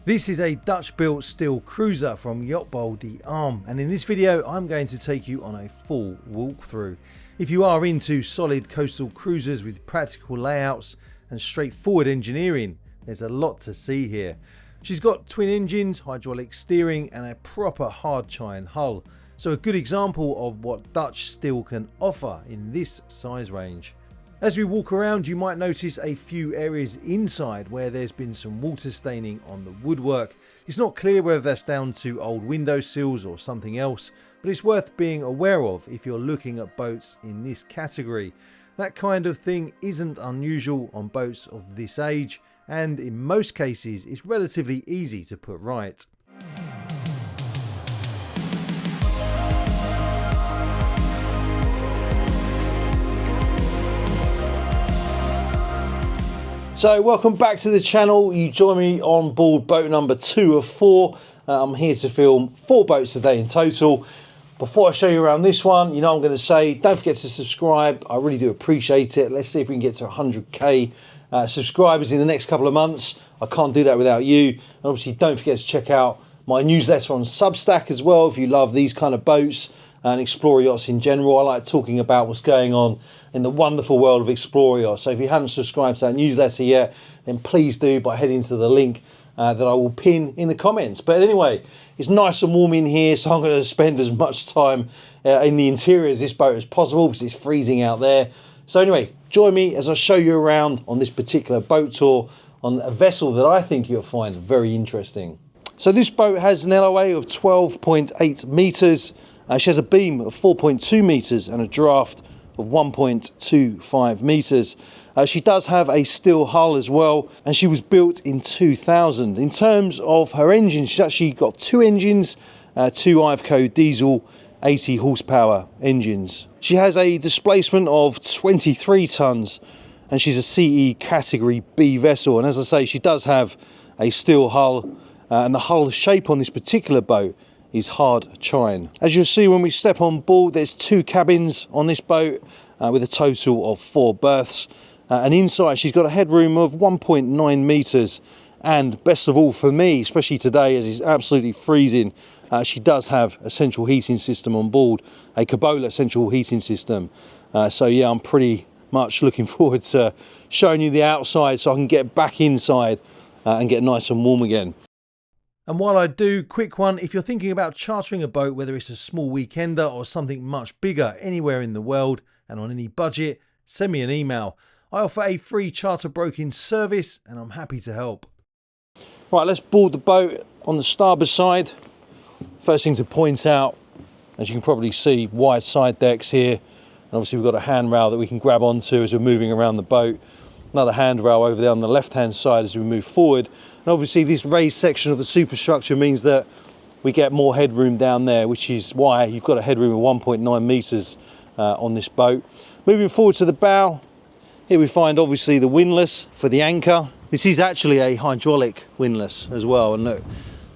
This is a Dutch-built steel cruiser from Jachtbouw De Alm, and in this video I'm going to take you on a full walkthrough. If you are into solid coastal cruisers with practical layouts and straightforward engineering, there's a lot to see here. She's got twin engines, hydraulic steering and a proper hard chine hull, so a good example of what Dutch steel can offer in this size range. As we walk around, you might notice a few areas inside where there's been some water staining on the woodwork. It's not clear whether that's down to old window sills or something else, but it's worth being aware of if you're looking at boats in this category. That kind of thing isn't unusual on boats of this age, and in most cases it's relatively easy to put right. So welcome back to the channel. You join me on board boat number 2 of 4. I'm here to film 4 boats today in total. Before I show you around this one, you know I'm going to say don't forget to subscribe. I really do appreciate it. Let's see if we can get to 100k subscribers in the next couple of months. I can't do that without you. And obviously don't forget to check out my newsletter on Substack as well if you love these kind of boats and Explorer yachts in general. I like talking about what's going on in the wonderful world of Explorer yachts. So if you haven't subscribed to that newsletter yet, then please do by heading to the link that I will pin in the comments. But anyway, it's nice and warm in here, so I'm going to spend as much time in the interior of this boat as possible because it's freezing out there. So anyway, join me as I show you around on this particular boat tour on a vessel that I think you'll find very interesting. So this boat has an LOA of 12.8 metres. She has a beam of 4.2 metres and a draft of 1.25 metres. She does have a steel hull as well, and she was built in 2000. In terms of her engine, she's actually got 2 engines, 2 Iveco diesel 80 horsepower engines. She has a displacement of 23 tonnes, and she's a CE category B vessel. And as I say, she does have a steel hull, and the hull shape on this particular boat is hard chine. As you'll see when we step on board, there's 2 cabins on this boat with a total of 4 berths. And inside she's got a headroom of 1.9 metres, and best of all for me, especially today as it's absolutely freezing, she does have a central heating system on board, a Cabola central heating system. So yeah, I'm pretty much looking forward to showing you the outside so I can get back inside and get nice and warm again. And while I do, quick one, if you're thinking about chartering a boat, whether it's a small weekender or something much bigger anywhere in the world and on any budget, send me an email. I offer a free charter broking service and I'm happy to help. Right, let's board the boat on the starboard side. First thing to point out, as you can probably see, wide side decks here. And obviously we've got a handrail that we can grab onto as we're moving around the boat. Another handrail over there on the left hand side as we move forward. And obviously this raised section of the superstructure means that we get more headroom down there, which is why you've got a headroom of 1.9 metres on this boat. Moving forward to the bow, here we find obviously the windlass for the anchor. This is actually a hydraulic windlass as well, and look,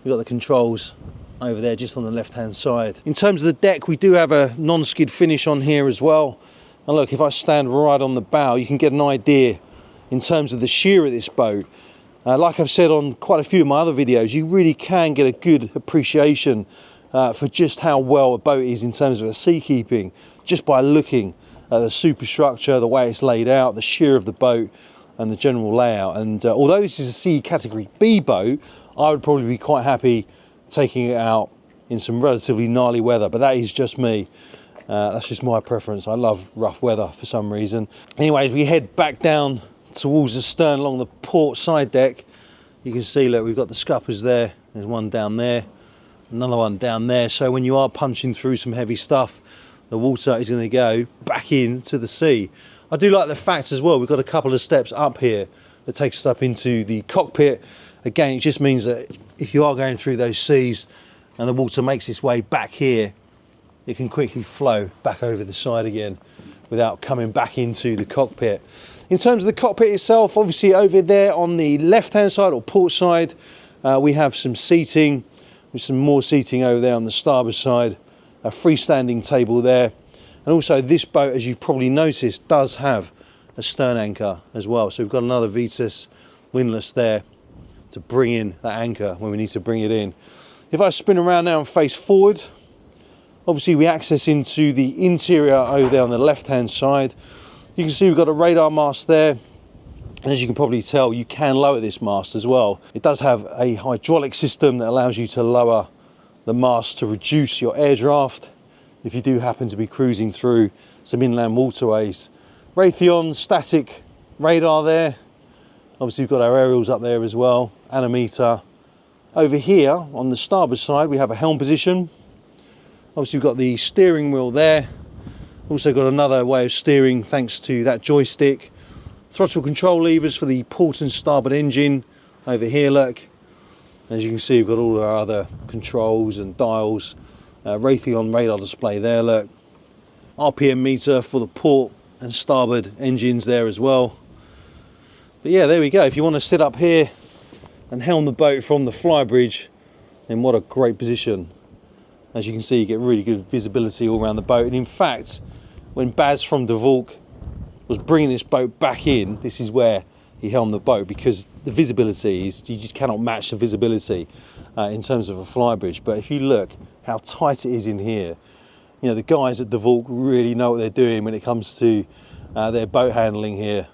we've got the controls over there just on the left hand side. In terms of the deck, we do have a non-skid finish on here as well. And look, if I stand right on the bow, you can get an idea in terms of the shear of this boat. Like I've said on quite a few of my other videos, you really can get a good appreciation for just how well a boat is in terms of sea keeping, just by looking at the superstructure, the way it's laid out, the shear of the boat and the general layout. And although this is a CE category B boat, I would probably be quite happy taking it out in some relatively gnarly weather, but that is just me. That's just my preference. I love rough weather for some reason. Anyways, we head back down towards the stern along the port side deck. You can see, look, we've got the scuppers there. There's one down there, another one down there. So when you are punching through some heavy stuff, the water is going to go back into the sea. I do like the fact as well, we've got a couple of steps up here that takes us up into the cockpit. Again, it just means that if you are going through those seas and the water makes its way back here, it can quickly flow back over the side again without coming back into the cockpit. In terms of the cockpit itself, obviously over there on the left-hand side or port side, we have some seating, with some more seating over there on the starboard side, a freestanding table there. And also this boat, as you've probably noticed, does have a stern anchor as well. So we've got another Vitus windlass there to bring in that anchor when we need to bring it in. If I spin around now and face forward, obviously we access into the interior over there on the left-hand side. You can see we've got a radar mast there. And as you can probably tell, you can lower this mast as well. It does have a hydraulic system that allows you to lower the mast to reduce your air draft if you do happen to be cruising through some inland waterways. Raytheon static radar there. Obviously we've got our aerials up there as well, anemometer. Over here on the starboard side we have a helm position. Obviously we've got the steering wheel there. Also got another way of steering thanks to that joystick. Throttle control levers for the port and starboard engine over here, look. As you can see, we've got all our other controls and dials. Raytheon radar display there, look. RPM meter for the port and starboard engines there as well. But yeah, there we go. If you want to sit up here and helm the boat from the Flybridge, then what a great position. As you can see, you get really good visibility all around the boat. And in fact, when Baz from De Valk was bringing this boat back in, this is where he helmed the boat, because the visibility is, you just cannot match the visibility in terms of a Flybridge. But if you look how tight it is in here, you know, the guys at De Valk really know what they're doing when it comes to their boat handling here.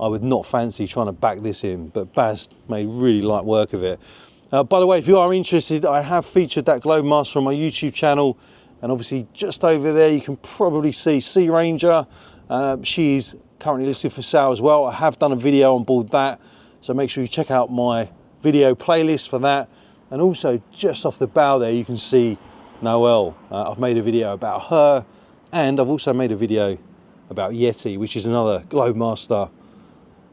I would not fancy trying to back this in, but Baz made really light work of it. By the way, if you are interested, I have featured that Globemaster on my YouTube channel, and obviously just over there you can probably see Sea Ranger. She's currently listed for sale as well. I have done a video on board that, so make sure you check out my video playlist for that. And also just off the bow there you can see Noelle. I've made a video about her, and I've also made a video about Yeti, which is another Globemaster.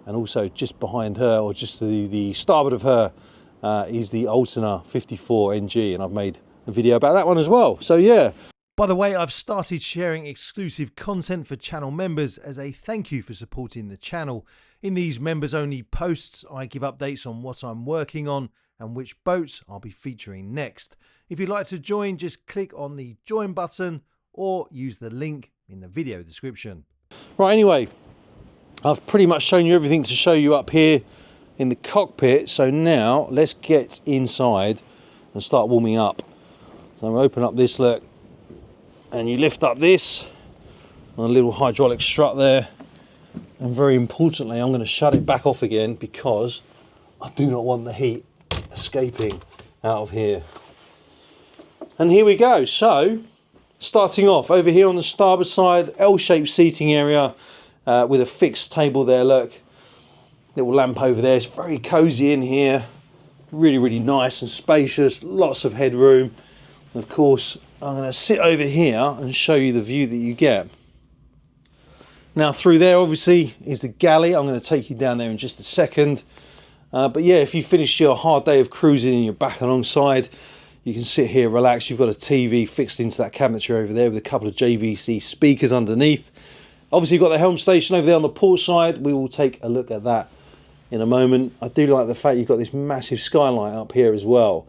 And also just behind her, or just to the starboard of her, is the Altena 54 NG, and I've made a video about that one as well. So yeah. By the way, I've started sharing exclusive content for channel members as a thank you for supporting the channel. In these members only posts, I give updates on what I'm working on and which boats I'll be featuring next. If you'd like to join, just click on the join button or use the link in the video description. Right, anyway, I've pretty much shown you everything to show you up here in the cockpit. So now let's get inside and start warming up. So I'm going to open up this, look, and you lift up this, a little hydraulic strut there. And very importantly, I'm going to shut it back off again because I do not want the heat escaping out of here. And here we go. So starting off over here on the starboard side, L-shaped seating area with a fixed table there, look. Little lamp over there. It's very cozy in here. Really, really nice and spacious. Lots of headroom. And of course, I'm going to sit over here and show you the view that you get. Now through there obviously is the galley. I'm going to take you down there in just a second. But yeah, if you finish your hard day of cruising and you're back alongside, you can sit here, relax. You've got a TV fixed into that cabinetry over there with a couple of JVC speakers underneath. Obviously you've got the helm station over there on the port side. We will take a look at that in a moment. I do like the fact you've got this massive skylight up here as well.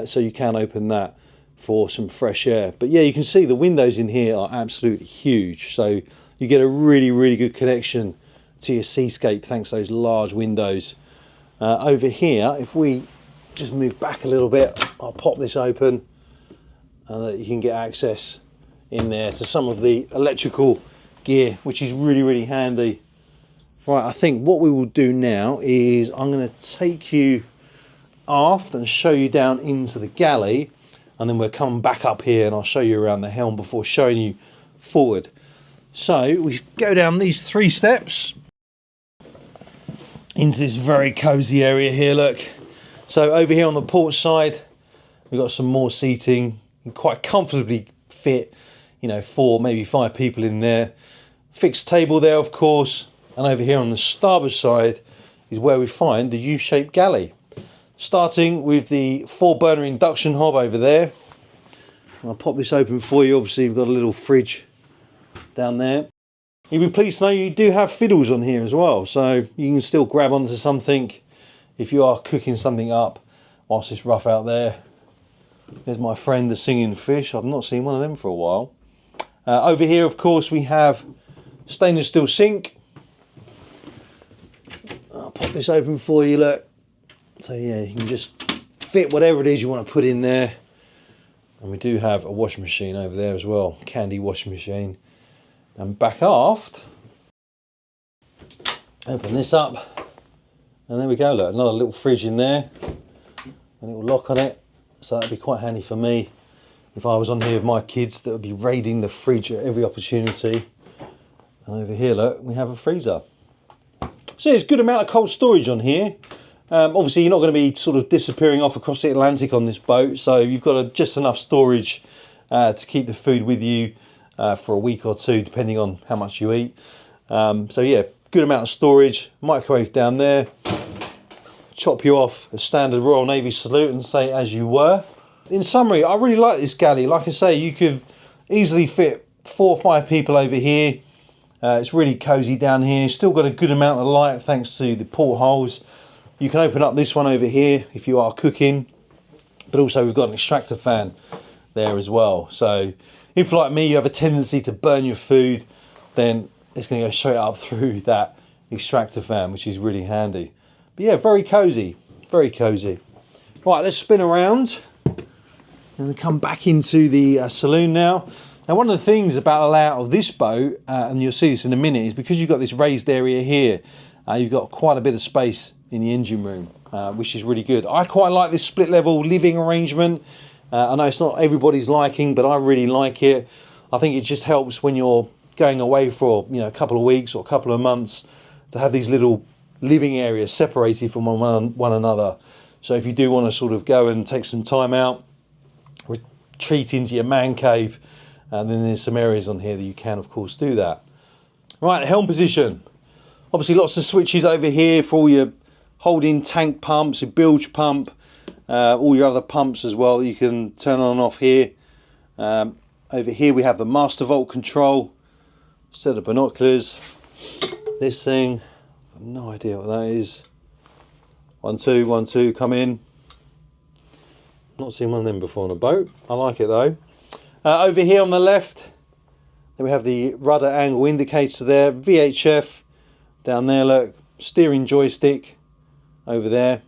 So you can open that for some fresh air. But yeah, you can see the windows in here are absolutely huge. So you get a really, really good connection to your seascape thanks to those large windows. Over here, if we just move back a little bit, I'll pop this open and you can get access in there to some of the electrical gear, which is really, really handy. Right, I think what we will do now is I'm going to take you aft and show you down into the galley, and then we'll come back up here and I'll show you around the helm before showing you forward. So we go down these 3 steps into this very cozy area here, look. So over here on the port side, we've got some more seating, and quite comfortably fit, you know, 4, maybe 5 people in there. Fixed table there, of course. And over here on the starboard side is where we find the U-shaped galley. Starting with the 4-burner induction hob over there. I'll pop this open for you. Obviously we've got a little fridge down there. You'll be pleased to know you do have fiddles on here as well, so you can still grab onto something if you are cooking something up whilst it's rough out there. There's my friend the singing fish. I've not seen one of them for a while. Over here, of course, we have stainless steel sink. I'll pop this open for you, look. So yeah, you can just fit whatever it is you want to put in there. And we do have a washing machine over there as well, candy washing machine. And back aft, open this up, and there we go, look, another little fridge in there, a little lock on it, so that'd be quite handy for me if I was on here with my kids that would be raiding the fridge at every opportunity. And over here, look, we have a freezer. So there's a good amount of cold storage on here. Obviously you're not going to be sort of disappearing off across the Atlantic on this boat, so you've got just enough storage to keep the food with you for a week or two, depending on how much you eat. So yeah, good amount of storage. Microwave down there. Chop you off a standard Royal Navy salute and say as you were. In summary, I really like this galley. Like I say, you could easily fit 4 or 5 people over here. It's really cozy down here. Still got a good amount of light thanks to the portholes. You can open up this one over here if you are cooking, but also we've got an extractor fan there as well. So if, like me, you have a tendency to burn your food, then it's going to go straight up through that extractor fan, which is really handy. But yeah, very cozy, very cozy. Right, let's spin around and come back into the saloon now. Now, one of the things about the layout of this boat, and you'll see this in a minute, is because you've got this raised area here, you've got quite a bit of space in the engine room, which is really good. I quite like this split level living arrangement. I know it's not everybody's liking, but I really like it. I think it just helps when you're going away for a couple of weeks or a couple of months to have these little living areas separated from one another. So if you do want to sort of go and take some time out, retreat into your man cave, and then there's some areas on here that you can of course do that. Right, helm position. Obviously lots of switches over here for all your holding tank pumps, your bilge pump, all your other pumps as well that you can turn on and off here. Over here we have the master vault control, set of binoculars. This thing, I've no idea what that is. 1 2 1 2, come in. Not seen one of them before on a boat. I like it though. Over here on the left, then we have the rudder angle indicator there, VHF down there, look, steering joystick over there.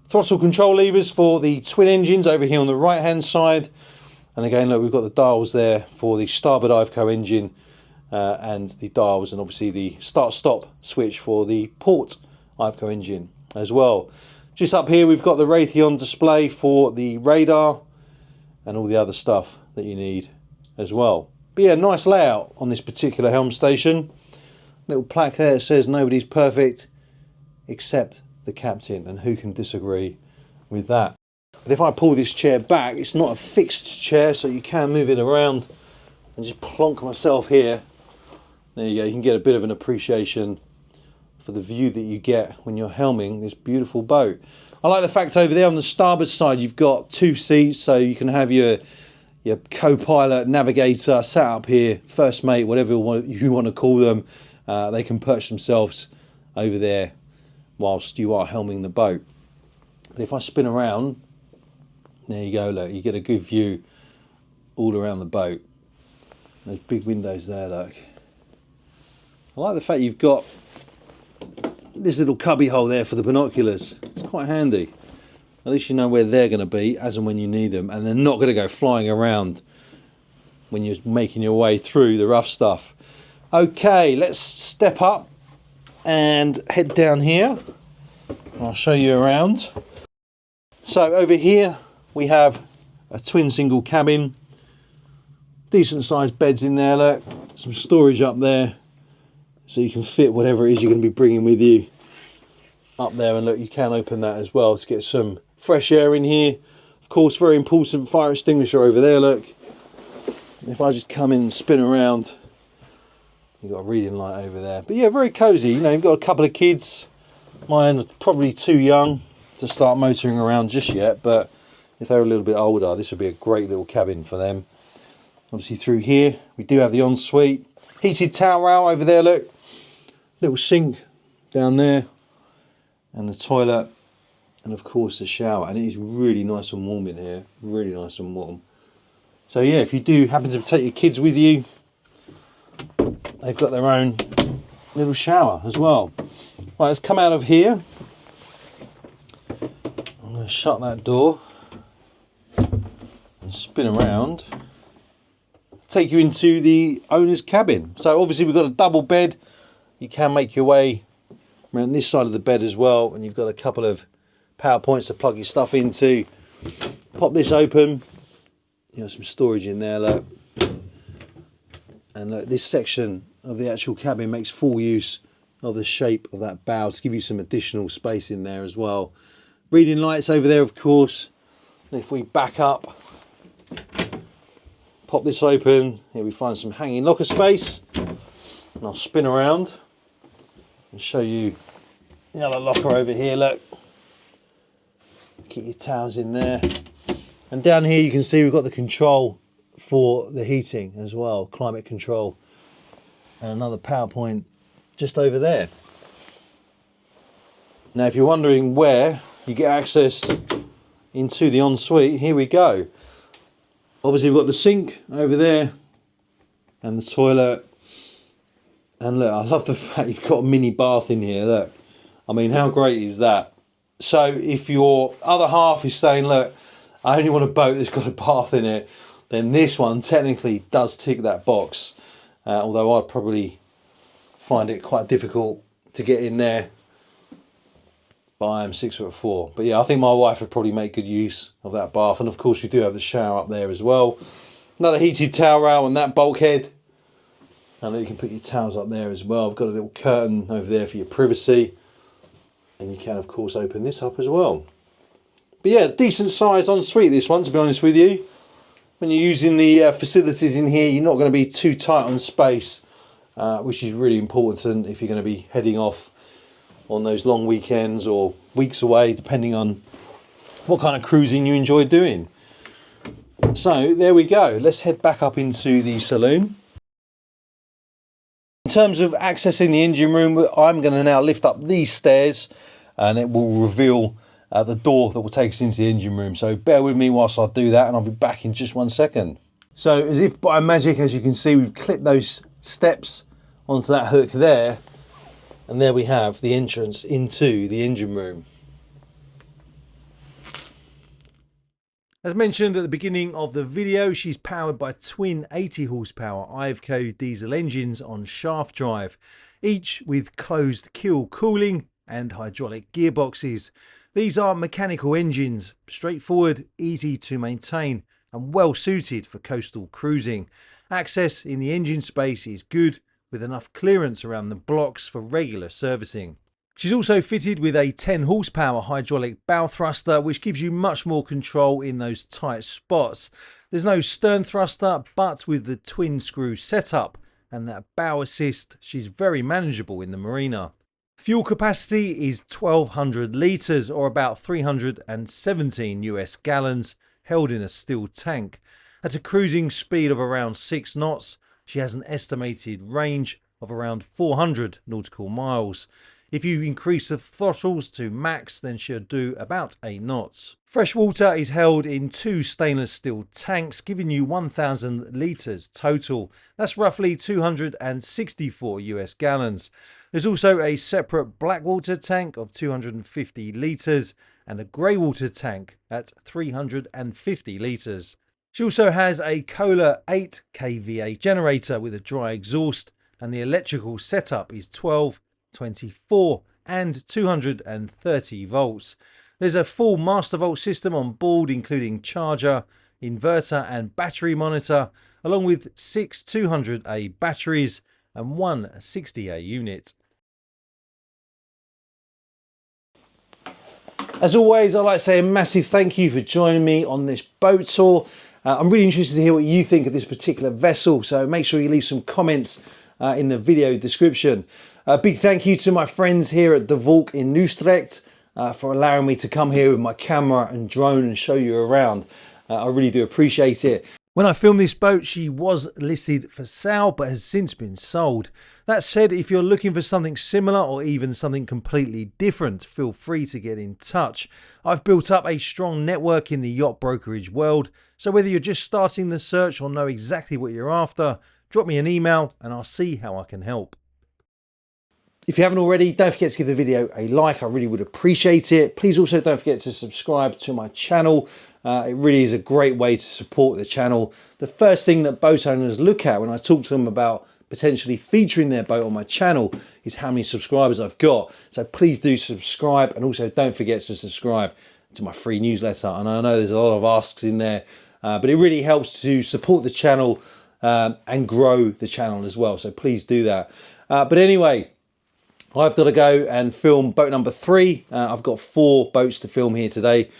Throttle control levers for the twin engines over here on the right hand side. And again, look, we've got the dials there for the starboard Iveco engine and the dials, and obviously the start-stop switch for the port Iveco engine as well. Just up here, we've got the Raytheon display for the radar and all the other stuff that you need as well. But yeah, nice layout on this particular helm station. Little plaque there that says nobody's perfect except the captain, and who can disagree with that? But if I pull this chair back, it's not a fixed chair, so you can move it around and just plonk myself here. There you go, you can get a bit of an appreciation for the view that you get when you're helming this beautiful boat. I like the fact over there on the starboard side you've got 2 seats, so you can have your co-pilot, navigator sat up here, first mate, whatever you want to call them. They can perch themselves over there whilst you are helming the boat. But if I spin around, there you go, look, you get a good view all around the boat. Those big windows there, look. I like the fact you've got this little cubby hole there for the binoculars. It's quite handy. At least you know where they're going to be as and when you need them, and they're not going to go flying around when you're making your way through the rough stuff. Okay, let's step up and head down here. I'll show you around. So over here we have a twin single cabin, decent sized beds in there, look, some storage up there so you can fit whatever it is you're going to be bringing with you up there. And look, you can open that as well to get some fresh air in here. Of course, very important fire extinguisher over there, look. If I just come in and spin around, you've got a reading light over there. But yeah, very cozy. You know, you've got a couple of kids, Mine are probably too young to start motoring around just yet, but if they were a little bit older, this would be a great little cabin for them. Obviously through here, we do have the ensuite. Heated towel rail over there, look. Little sink down there. And the toilet. And of course the shower. And it is really nice and warm in here. Really nice and warm. So yeah, if you do happen to take your kids with you, they've got their own little shower as well. Right, let's come out of here. I'm going to shut that door and spin around. Take you into the owner's cabin. So obviously we've got a double bed. You can make your way around this side of the bed as well, and you've got a couple of power points to plug your stuff into. Pop this open. You know, some storage in there, look. And look, this section of the actual cabin makes full use of the shape of that bow to give you some additional space in there as well. Reading lights over there, of course. And if we back up, pop this open, here we find some hanging locker space. And I'll spin around and show you the other locker over here, look. Keep your towels in there. And down here you can see we've got the control for the heating as well, climate control. And another power point just over there. Now if you're wondering where you get access into the ensuite, here we go. Obviously we've got the sink over there and the toilet. And look, I love the fact you've got a mini bath in here, look. I mean, how great is that? So if your other half is saying, look, I only want a boat that's got a bath in it, then this one technically does tick that box. Although I'd probably find it quite difficult to get in there. But I am 6'4". But yeah, I think my wife would probably make good use of that bath. And of course we do have the shower up there as well. Another heated towel rail on that bulkhead. And you can put your towels up there as well. I've got a little curtain over there for your privacy. And you can of course open this up as well. But yeah, decent size ensuite this one, to be honest with you. When you're using the facilities in here, you're not going to be too tight on space, which is really important if you're going to be heading off on those long weekends or weeks away, depending on what kind of cruising you enjoy doing. So there we go. Let's head back up into the saloon. In terms of accessing the engine room, I'm going to now lift up these stairs and it will reveal the door that will take us into the engine room. So bear with me whilst I do that and I'll be back in just 1 second. So as if by magic, as you can see, we've clipped those steps onto that hook there. And there we have the entrance into the engine room. As mentioned at the beginning of the video, she's powered by twin 80 horsepower Iveco diesel engines on shaft drive, each with closed keel cooling and hydraulic gearboxes. These are mechanical engines, straightforward, easy to maintain and well suited for coastal cruising. Access in the engine space is good, with enough clearance around the blocks for regular servicing. She's also fitted with a 10 horsepower hydraulic bow thruster, which gives you much more control in those tight spots. There's no stern thruster, but with the twin screw setup and that bow assist, she's very manageable in the marina. Fuel capacity is 1200 litres or about 317 US gallons held in a steel tank. At a cruising speed of around 6 knots, she has an estimated range of around 400 nautical miles. If you increase the throttles to max, then she'll do about 8 knots. Fresh water is held in 2 stainless steel tanks, giving you 1000 litres total. That's roughly 264 US gallons. There's also a separate black water tank of 250 litres and a grey water tank at 350 litres. She also has a Kohler 8 kVA generator with a dry exhaust, and the electrical setup is 12, 24 and 230 volts. There's a full master volt system on board, including charger, inverter and battery monitor, along with 6 200A batteries and 1 60A unit. As always, I'd like to say a massive thank you for joining me on this boat tour. I'm really interested to hear what you think of this particular vessel, so make sure you leave some comments in the video description. A big thank you to my friends here at De Valk in Utrecht for allowing me to come here with my camera and drone and show you around. I really do appreciate it. When I filmed this boat, she was listed for sale, but has since been sold. That said, if you're looking for something similar or even something completely different, feel free to get in touch. I've built up a strong network in the yacht brokerage world, so whether you're just starting the search or know exactly what you're after, drop me an email and I'll see how I can help. If you haven't already, don't forget to give the video a like. I really would appreciate it. Please also don't forget to subscribe to my channel. It really is a great way to support the channel. The first thing that boat owners look at when I talk to them about potentially featuring their boat on my channel is how many subscribers I've got. So please do subscribe, and also don't forget to subscribe to my free newsletter. And I know there's a lot of asks in there, but it really helps to support the channel and grow the channel as well. So please do that. But anyway, I've got to go and film boat number 3. I've got 4 boats to film here today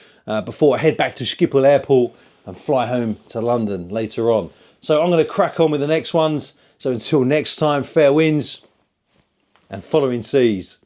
before I head back to Schiphol Airport and fly home to London later on. So I'm going to crack on with the next ones. So until next time, fair winds and following seas.